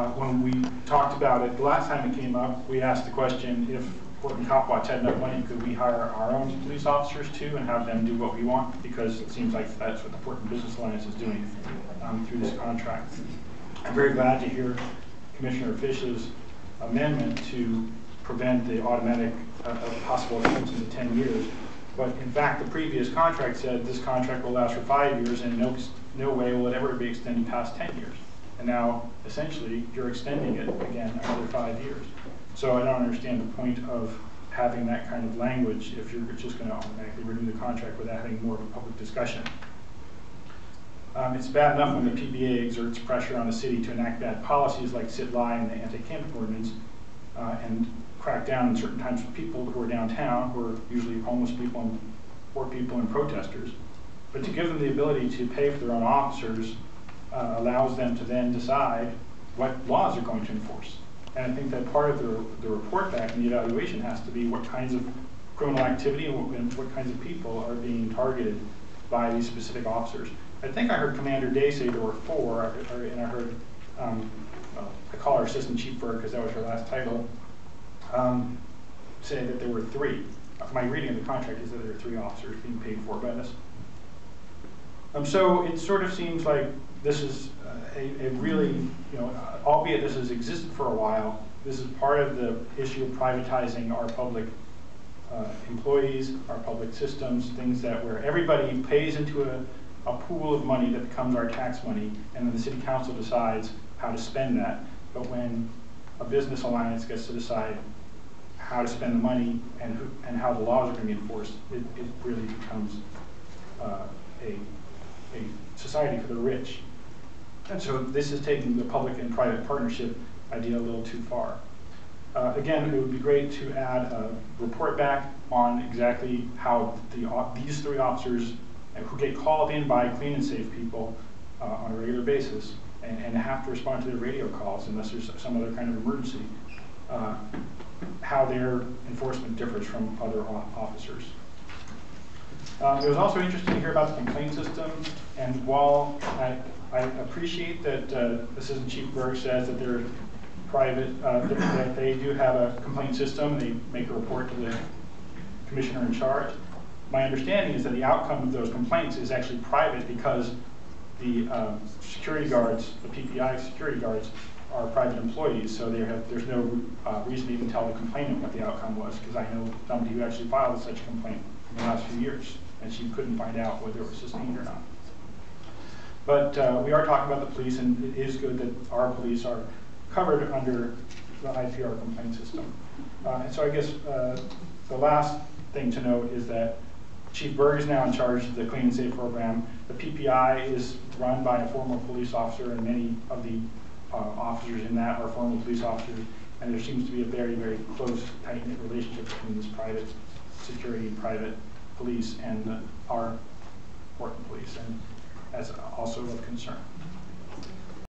When we talked about it, the last time it came up, we asked the question, if Portland Cop Watch had enough money, could we hire our own police officers too and have them do what we want? Because it seems like that's what the Portland Business Alliance is doing through this contract. I'm very glad to hear Commissioner Fish's amendment to prevent the automatic possible extension to 10 years. But in fact, the previous contract said this contract will last for 5 years, and no way will it ever be extended past 10 years. And now, essentially, you're extending it again another 5 years. So I don't understand the point of having that kind of language if you're just going to automatically renew the contract without having more of a public discussion. It's bad enough when the PBA exerts pressure on the city to enact bad policies like sit-lie and the anti-camping ordinance and crack down on certain types of people who are downtown, who are usually homeless people and poor people and protesters. But to give them the ability to pay for their own officers allows them to then decide what laws they're going to enforce. And I think that part of the report back and the evaluation has to be what kinds of criminal activity and what kinds of people are being targeted by these specific officers. I think I heard Commander Day say there were 4, and I heard, I call her Assistant Chief Berg because that was her last title, say that there were 3. My reading of the contract is that there are 3 officers being paid for by this. So it sort of seems like this is a really, albeit this has existed for a while, this is part of the issue of privatizing our public employees, our public systems, things that where everybody pays into a pool of money that becomes our tax money, and then the city council decides how to spend that. But when a business alliance gets to decide how to spend the money and how the laws are going to be enforced, it really becomes a society for the rich. And so this is taking the public and private partnership idea a little too far. Again, it would be great to add a report back on exactly how these 3 officers who get called in by clean and safe people on a regular basis and have to respond to their radio calls unless there's some other kind of emergency, how their enforcement differs from other officers. It was also interesting to hear about the complaint system, and while I appreciate that Assistant Chief Berg says that they're private, that they do have a complaint system, they make a report to the commissioner in charge. My understanding is that the outcome of those complaints is actually private because the security guards, the PPI security guards, are private employees, so there's no reason to even tell the complainant what the outcome was, because I know somebody who actually filed such a complaint in the last few years, and she couldn't find out whether it was sustained or not. But we are talking about the police, and it is good that our police are covered under the IPR complaint system. And so I guess the last thing to note is that Chief Berg is now in charge of the Clean and Safe program. The PPI is run by a former police officer, and many of the officers in that are former police officers, and there seems to be a very, very close, tight-knit relationship between this private security and private police and our Portland police, and that's also of concern.